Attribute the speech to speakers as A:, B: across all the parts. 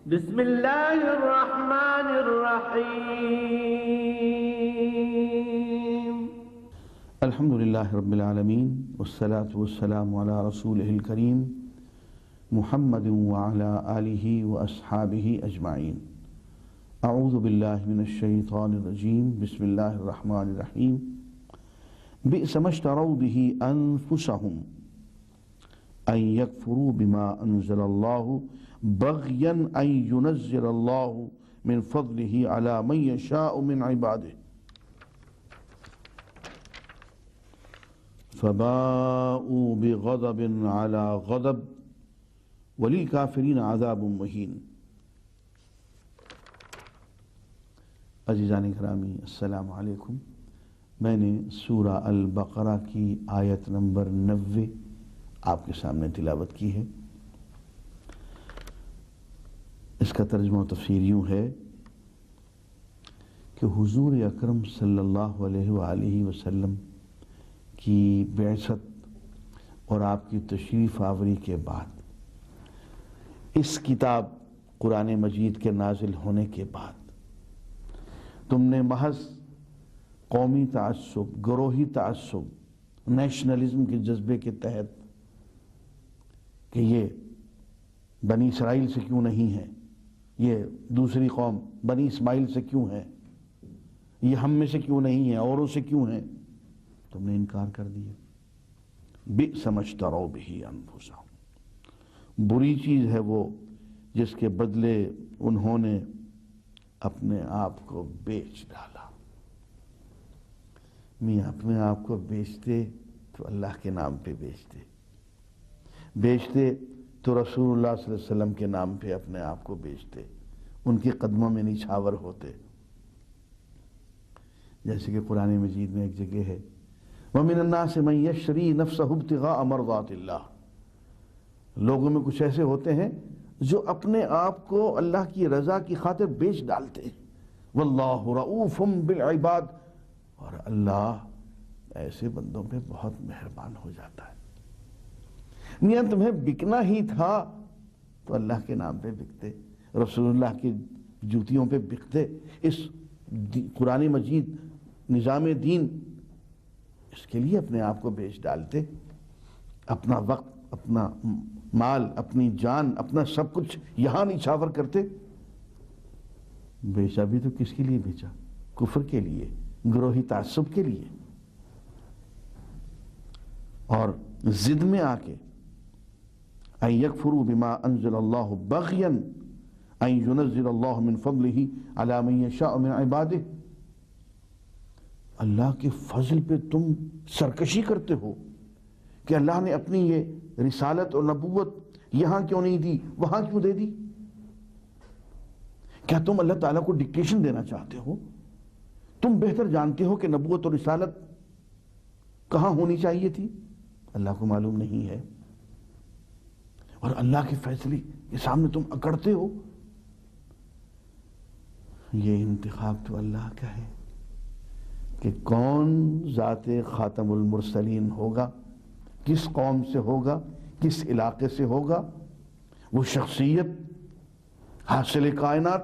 A: بسم اللہ الرحمن الرحیم
B: الحمد للہ رب العالمین والصلاة والسلام علی رسولہ الکریم محمد وعلی آلہ واصحابہ اجمعین۔ اعوذ باللہ من الشیطان الرجیم، بسم اللہ الرحمن الرحیم۔ بئس ما اشتروا به انفسهم ان یکفروا بما انزل اللہ بغیا ان ينزل اللہ من فضلہ علی من یشاء من عبادہ فباءوا بغضب على غضب وللکافرین عذاب مہین۔ عزیزان گرامی، السلام علیکم۔ میں نے سورہ البقرہ کی آیت نمبر 90 آپ کے سامنے تلاوت کی ہے۔ اس کا ترجمہ و تفسیر یوں ہے کہ حضور اکرم صلی اللہ علیہ وآلہ وسلم کی بعثت اور آپ کی تشریف آوری کے بعد، اس کتاب قرآن مجید کے نازل ہونے کے بعد، تم نے محض قومی تعصب، گروہی تعصب، نیشنلزم کے جذبے کے تحت کہ یہ بنی اسرائیل سے کیوں نہیں ہے، یہ دوسری قوم بنی اسماعیل سے کیوں ہے، یہ ہم میں سے کیوں نہیں ہے، اوروں سے کیوں ہیں، تم نے انکار کر دیا۔ بئس ما اشتروا بہ انفسہم، بری چیز ہے وہ جس کے بدلے انہوں نے اپنے آپ کو بیچ ڈالا۔ میاں اپنے آپ کو بیچتے تو اللہ کے نام پہ بیچتے تو رسول اللہ صلی اللہ علیہ وسلم کے نام پہ اپنے آپ کو بیچتے، ان کے قدموں میں نچھاور ہوتے۔ جیسے کہ قرآن مجید میں ایک جگہ ہے، وَمِنَ النَّاسِ مَن يَشْتَرِي نَفْسَهُ ابْتِغَاءَ مَرْضَاتِ اللَّهِ، لوگوں میں کچھ ایسے ہوتے ہیں جو اپنے آپ کو اللہ کی رضا کی خاطر بیچ ڈالتے ہیں۔ وَاللَّهُ رَؤُوفٌ بِالْعِبَادِ، اور اللہ ایسے بندوں پہ بہت مہربان ہو جاتا ہے۔ میاں تمہیں بکنا ہی تھا تو اللہ کے نام پہ بکتے، رسول اللہ کی جوتیوں پہ بکتے، اس قرآن مجید نظام دین، اس کے لیے اپنے آپ کو بیچ ڈالتے، اپنا وقت، اپنا مال، اپنی جان، اپنا سب کچھ یہاں نچھاور کرتے۔ بیچا بھی تو کس کے لیے بیچا؟ کفر کے لیے، گروہی تعصب کے لیے، اور ضد میں آ کے ان یکفروا بما انزل اللہ بغیا ان ينزل اللہ من فضلہ علی من یشاء من عبادہ، اللہ کے فضل پہ تم سرکشی کرتے ہو کہ اللہ نے اپنی یہ رسالت اور نبوت یہاں کیوں نہیں دی، وہاں کیوں دے دی؟ کیا تم اللہ تعالیٰ کو ڈکٹیشن دینا چاہتے ہو؟ تم بہتر جانتے ہو کہ نبوت اور رسالت کہاں ہونی چاہیے تھی، اللہ کو معلوم نہیں ہے، اور اللہ کے فیصلے کے سامنے تم اکڑتے ہو۔ یہ انتخاب تو اللہ کا ہے کہ کون ذات خاتم المرسلین ہوگا، کس قوم سے ہوگا، کس علاقے سے ہوگا، وہ شخصیت حاصل کائنات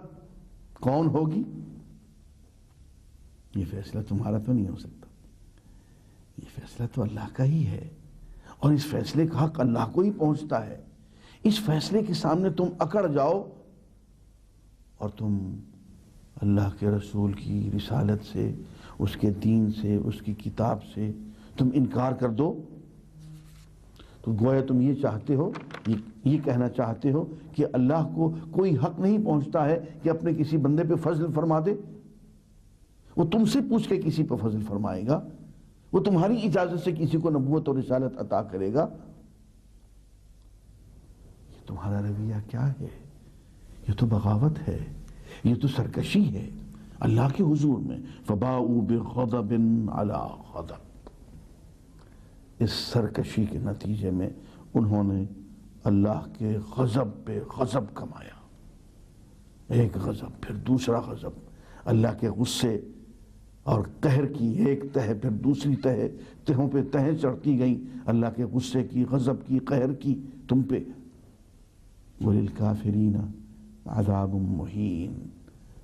B: کون ہوگی، یہ فیصلہ تمہارا تو نہیں ہو سکتا، یہ فیصلہ تو اللہ کا ہی ہے، اور اس فیصلے کا حق اللہ کو ہی پہنچتا ہے۔ اس فیصلے کے سامنے تم اکڑ جاؤ اور تم اللہ کے رسول کی رسالت سے، اس کے دین سے، اس کی کتاب سے تم انکار کر دو، تو گویا تم یہ چاہتے ہو، یہ کہنا چاہتے ہو کہ اللہ کو کوئی حق نہیں پہنچتا ہے کہ اپنے کسی بندے پہ فضل فرما دے، وہ تم سے پوچھ کے کسی پہ فضل فرمائے گا، وہ تمہاری اجازت سے کسی کو نبوت اور رسالت عطا کرے گا۔ یہ تمہارا رویہ کیا ہے؟ یہ تو بغاوت ہے، یہ تو سرکشی ہے اللہ کے حضور میں۔ فباؤوا بغضب علی غضب، اس سرکشی کے نتیجے میں انہوں نے اللہ کے غضب پہ غضب کمایا، ایک غضب پھر دوسرا غضب، اللہ کے غصے اور قہر کی ایک تہہ پھر دوسری تہوں پہ تہیں چڑھتی گئیں، اللہ کے غصے کی، غضب کی، قہر کی تم پہ۔ وَلِلْكَافِرِينَ عذاب مہین،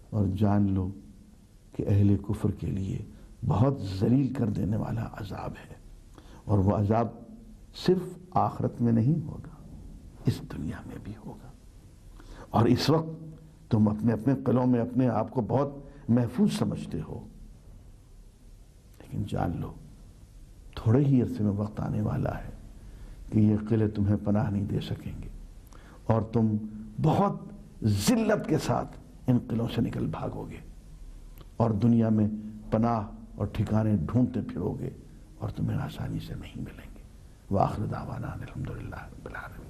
B: اور جان لو کہ اہل کفر کے لیے بہت ذلیل کر دینے والا عذاب ہے، اور وہ عذاب صرف آخرت میں نہیں ہوگا، اس دنیا میں بھی ہوگا۔ اور اس وقت تم اپنے قلوں میں اپنے آپ کو بہت محفوظ سمجھتے ہو، لیکن جان لو تھوڑے ہی عرصے میں وقت آنے والا ہے کہ یہ قلعے تمہیں پناہ نہیں دے سکیں گے، اور تم بہت ذلت کے ساتھ ان قلعوں سے نکل بھاگو گے، اور دنیا میں پناہ اور ٹھکانے ڈھونڈتے پھرو گے، اور تمہیں آسانی سے نہیں ملیں گے۔ وآخر دعوانا الحمدللہ رب العالمین۔